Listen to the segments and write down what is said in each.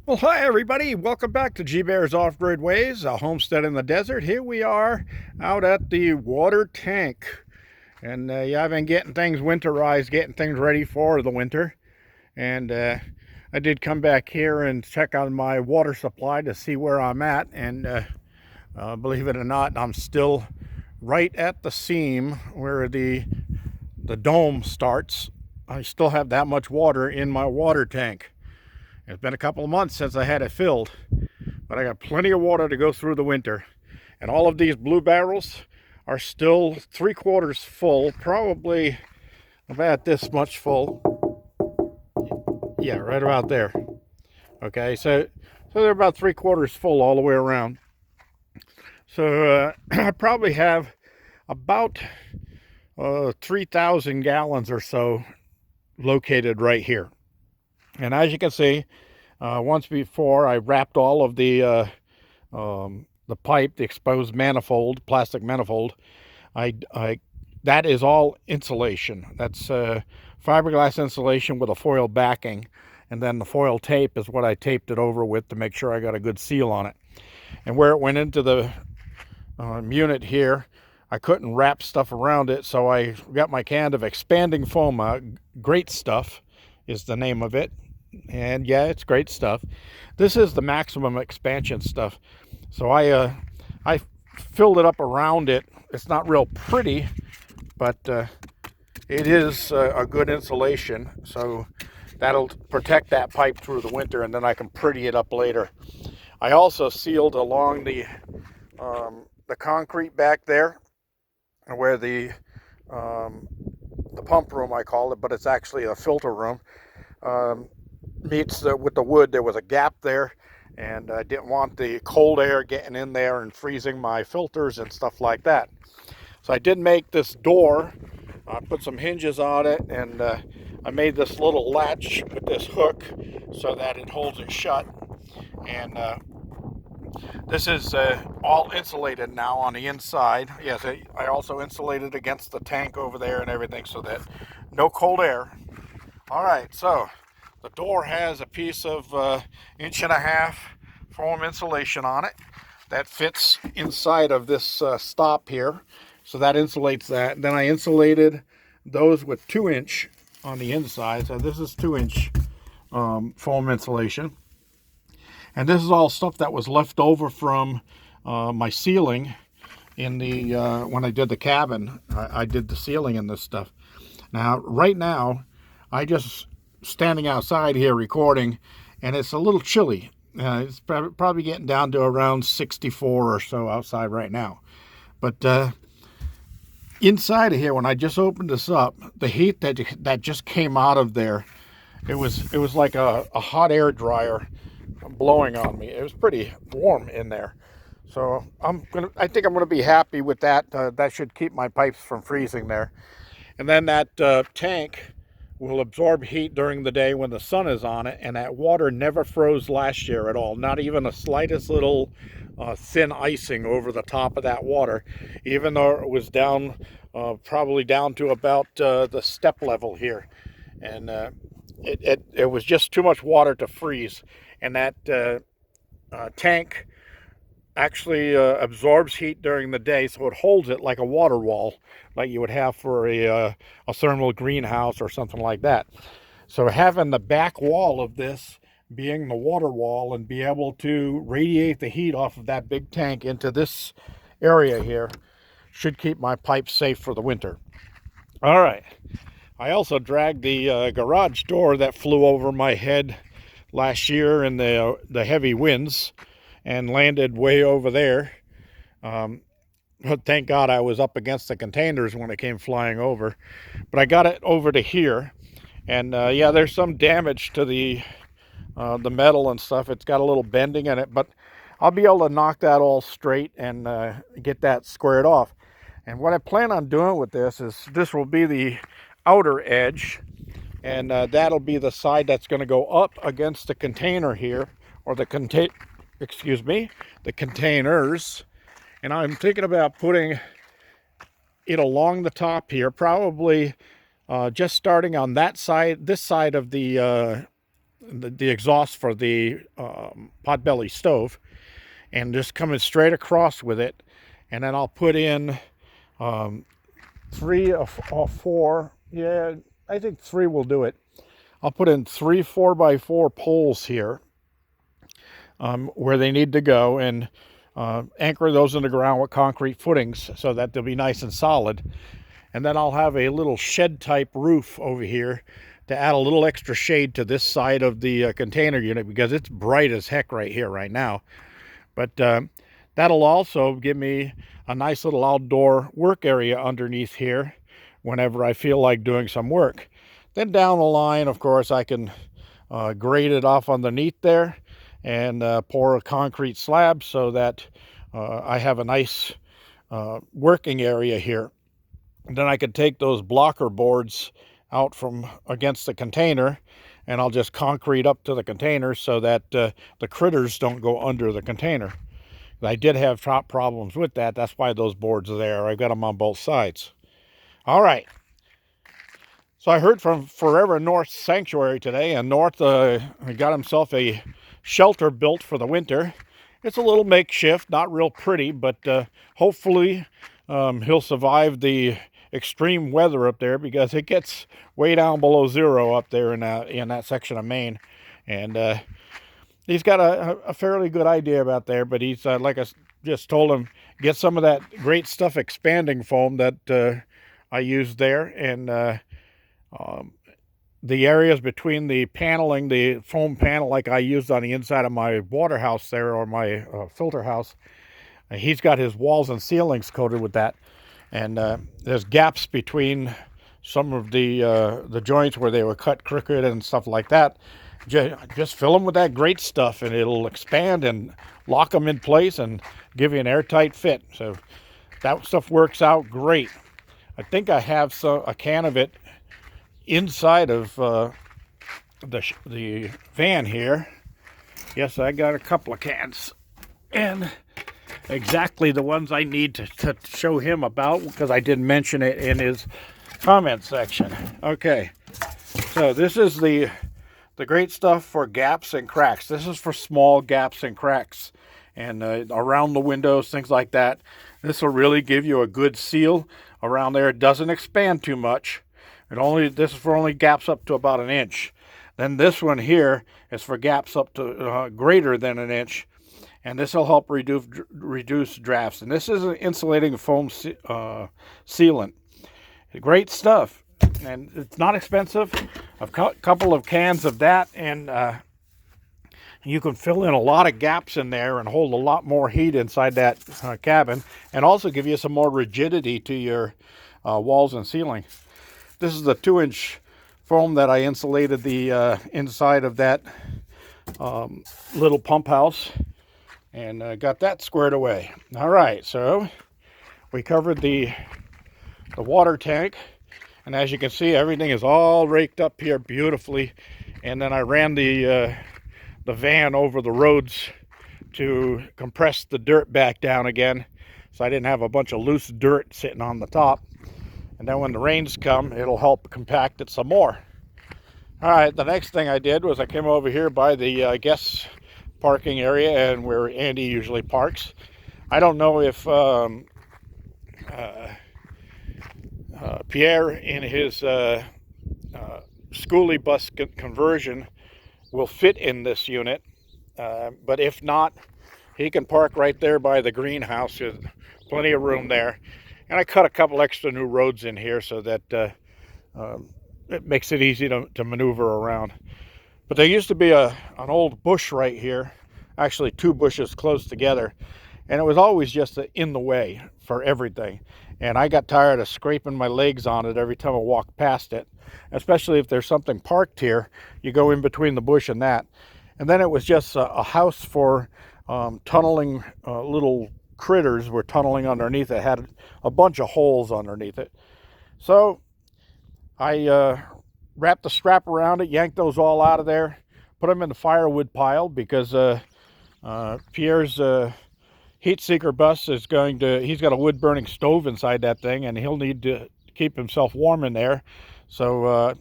Well, hi everybody. Welcome back to G Bear's Off-Grid Ways, a homestead in the desert. Here we are out at the water tank. And yeah, I've been getting things winterized, getting things ready for the winter. And I did come back here and check on my water supply to see where I'm at. And believe it or not, I'm still right at the seam where the dome starts. I still have that much water in my water tank. It's been a couple of months since I had it filled, but I got plenty of water to go through the winter. And all of these blue barrels are still 3/4 full, probably about this much full. Yeah, right about there. Okay, so they're about 3/4 full all the way around. So I probably have about 3,000 gallons or so located right here. And as you can see, once before I wrapped all of the pipe, the exposed manifold, plastic manifold. I that is all insulation. That's fiberglass insulation with a foil backing, and then the foil tape is what I taped it over with to make sure I got a good seal on it. And where it went into the unit here, I couldn't wrap stuff around it, so I got my can of expanding foam. Great Stuff is the name of it, and yeah, it's great stuff. This is the maximum expansion stuff. So I filled it up around it. It's not real pretty, but it is a good insulation. So that'll protect that pipe through the winter, and then I can pretty it up later. I also sealed along the concrete back there, where the pump room I call it, but it's actually a filter room. Meets with the wood. There was a gap there, and I didn't want the cold air getting in there and freezing my filters and stuff like that. So I did make this door. I put some hinges on it, and I made this little latch with this hook so that it holds it shut. And this is all insulated now on the inside. Yes, I also insulated against the tank over there and everything so that no cold air. All right, so the door has a piece of 1.5-inch foam insulation on it that fits inside of this stop here. So that insulates that. Then I insulated those with 2-inch on the inside. So this is 2-inch foam insulation. And this is all stuff that was left over from my ceiling in the when I did the cabin. I did the ceiling in this stuff. Now, right now, I just standing outside here recording, and it's a little chilly. It's probably getting down to around 64 or so outside right now. But inside of here, when I just opened this up, the heat that just came out of there, it was like a hot air dryer blowing on me. It was pretty warm in there. So I think I'm gonna be happy with that. That should keep my pipes from freezing there. And then that tank will absorb heat during the day when the sun is on it, and that water never froze last year at all, not even a slightest little thin icing over the top of that water, even though it was down, probably down to about the step level here. And it was just too much water to freeze. And that tank actually absorbs heat during the day, so it holds it like a water wall, like you would have for a thermal greenhouse or something like that. So having the back wall of this being the water wall and be able to radiate the heat off of that big tank into this area here should keep my pipes safe for the winter. All right. I also dragged the garage door that flew over my head last year in the heavy winds and landed way over there. Thank God I was up against the containers when it came flying over. But I got it over to here. And yeah, there's some damage to the metal and stuff. It's got a little bending in it, but I'll be able to knock that all straight and get that squared off. And what I plan on doing with this is this will be the outer edge, and that'll be the side that's going to go up against the container here, or the containers. And I'm thinking about putting it along the top here, probably just starting on that side, this side of the the exhaust for the potbelly stove, and just coming straight across with it. And then I'll put in 3 or 4. Yeah, I think 3 will do it. I'll put in 3 4x4 poles here where they need to go, and anchor those in the ground with concrete footings so that they'll be nice and solid. And then I'll have a little shed type roof over here to add a little extra shade to this side of the container unit, because it's bright as heck right here right now. But that'll also give me a nice little outdoor work area underneath here whenever I feel like doing some work. Then down the line, of course, I can grade it off underneath there and pour a concrete slab so that I have a nice working area here. And then I could take those blocker boards out from against the container, and I'll just concrete up to the container so that the critters don't go under the container. I did have top problems with that. That's why those boards are there. I've got them on both sides. All right. So I heard from Forever North Sanctuary today, and North got himself a shelter built for the winter. It's a little makeshift, not real pretty, but hopefully he'll survive the extreme weather up there, because it gets way down below 0 up there in that section of Maine. And he's got a fairly good idea about there, but he's like I just told him, get some of that great stuff expanding foam that I used there, and the areas between the paneling, the foam panel like I used on the inside of my water house there, or my filter house, he's got his walls and ceilings coated with that. And there's gaps between some of the joints where they were cut crooked and stuff like that. Just fill them with that great stuff, and it'll expand and lock them in place and give you an airtight fit. So that stuff works out great. I think I have a can of it inside of the van here. Yes, I got a couple of cans, and exactly the ones I need to show him about, because I did mention it in his comment section. Okay, so this is the great stuff for gaps and cracks. This is for small gaps and cracks, and around the windows, things like that. This will really give you a good seal around there. It doesn't expand too much. This is for only gaps up to about 1 inch. Then this one here is for gaps up to greater than 1 inch. And this will help reduce drafts. And this is an insulating foam sealant. Great stuff. And it's not expensive. A couple of cans of that, and you can fill in a lot of gaps in there and hold a lot more heat inside that cabin, and also give you some more rigidity to your walls and ceiling. This is the 2-inch foam that I insulated the inside of that little pump house, and got that squared away. All right, so we covered the water tank, and as you can see, everything is all raked up here beautifully. And then I ran the van over the roads to compress the dirt back down again, so I didn't have a bunch of loose dirt sitting on the top. And then when the rains come, it'll help compact it some more. All right, the next thing I did was I came over here by the guest parking area, and where Andy usually parks. I don't know if Pierre in his schoolie bus conversion will fit in this unit, but if not, he can park right there by the greenhouse. There's plenty of room there. And I cut a couple extra new roads in here so that it makes it easy to maneuver around. But there used to be an old bush right here, actually 2 bushes close together, and it was always just in the way for everything. And I got tired of scraping my legs on it every time I walked past it, especially if there's something parked here. You go in between the bush and that. And then it was just a house for tunneling. Little critters were tunneling underneath it. Had a bunch of holes underneath it. So I wrapped the strap around it, yanked those all out of there, put them in the firewood pile, because Pierre's heat seeker bus is he's got a wood burning stove inside that thing, and he'll need to keep himself warm in there. So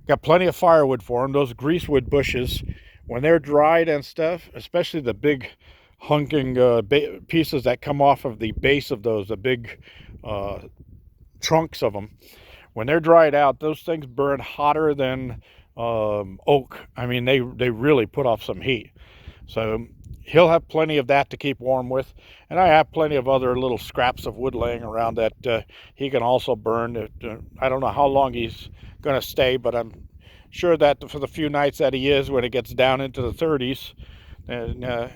Got plenty of firewood for them. Those greasewood bushes, when they're dried and stuff, especially the big hunking pieces that come off of the base of those, the big trunks of them, when they're dried out, those things burn hotter than oak. I mean, they really put off some heat. So he'll have plenty of that to keep warm with. And I have plenty of other little scraps of wood laying around that he can also burn. I don't know how long he's going to stay, but I'm sure that for the few nights that he is, when it gets down into the 30s, and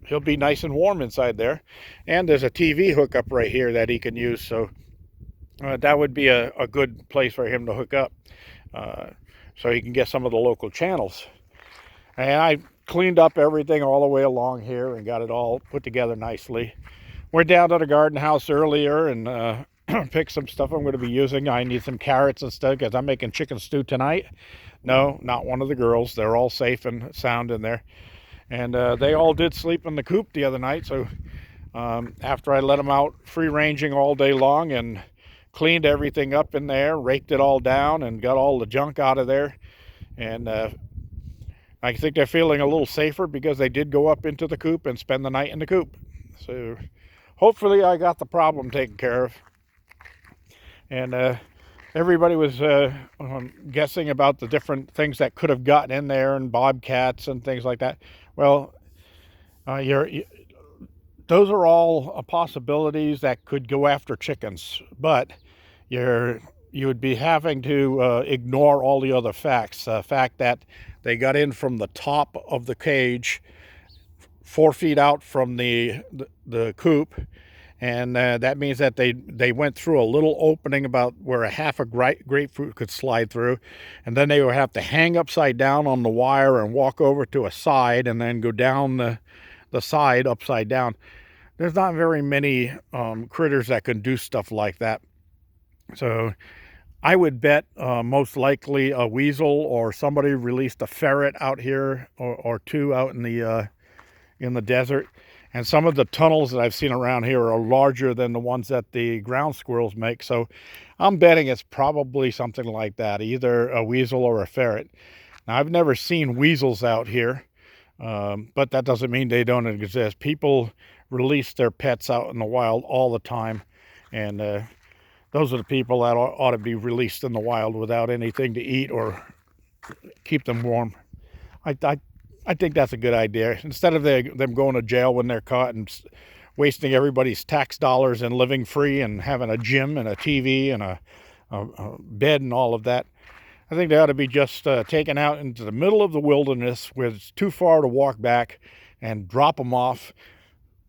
he'll be nice and warm inside there. And there's a TV hookup right here that he can use, so that would be a good place for him to hook up, so he can get some of the local channels. And I cleaned up everything all the way along here and got it all put together nicely. Went down to the garden house earlier and picked some stuff I'm going to be using. I need some carrots and stuff because I'm making chicken stew tonight. No, not one of the girls. They're all safe and sound in there. And they all did sleep in the coop the other night. So after I let them out free ranging all day long and cleaned everything up in there, raked it all down and got all the junk out of there. And I think they're feeling a little safer because they did go up into the coop and spend the night in the coop. So hopefully I got the problem taken care of. And everybody was guessing about the different things that could have gotten in there and bobcats and things like that. Well, those are all possibilities that could go after chickens, but you would be having to ignore all the other facts. The fact that they got in from the top of the cage, 4 feet out from the coop, and that means that they went through a little opening about where a half a grapefruit could slide through, and then they would have to hang upside down on the wire and walk over to a side and then go down the side upside down. There's not very many critters that can do stuff like that. So I would bet most likely a weasel or somebody released a ferret out here or two out in the desert. And some of the tunnels that I've seen around here are larger than the ones that the ground squirrels make. So I'm betting it's probably something like that, either a weasel or a ferret. Now, I've never seen weasels out here, but that doesn't mean they don't exist. People release their pets out in the wild all the time, and those are the people that ought to be released in the wild without anything to eat or keep them warm. I think that's a good idea. Instead of them going to jail when they're caught and wasting everybody's tax dollars and living free and having a gym and a TV and a bed and all of that, I think they ought to be just taken out into the middle of the wilderness where it's too far to walk back and drop them off.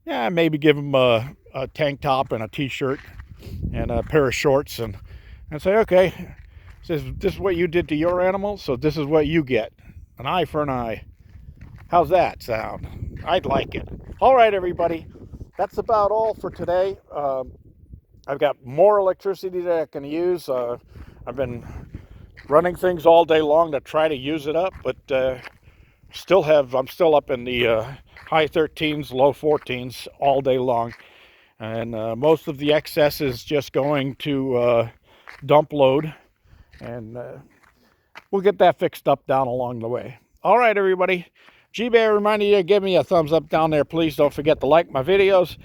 Yeah, maybe give them a tank top and a t-shirt and a pair of shorts and say, okay, this is what you did to your animals, so this is what you get. An eye for an eye. How's that sound? I'd like it. All right, everybody. That's about all for today. I've got more electricity that I can use. I've been running things all day long to try to use it up, but I'm still up in the high 13s, low 14s all day long. And most of the excess is just going to dump load. And we'll get that fixed up down along the way. All right, everybody. G-Bear reminding you, give me a thumbs up down there, please. Don't forget to like my videos.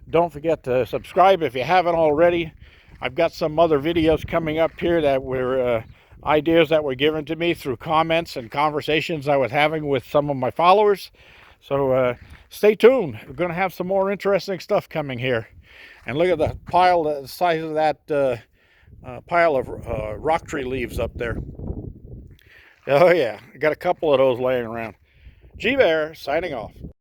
Don't forget to subscribe if you haven't already. I've got some other videos coming up here that were ideas that were given to me through comments and conversations I was having with some of my followers. So stay tuned. We're going to have some more interesting stuff coming here. And look at the size of that pile of rock tree leaves up there. Oh yeah, I got a couple of those laying around. G-Bear signing off.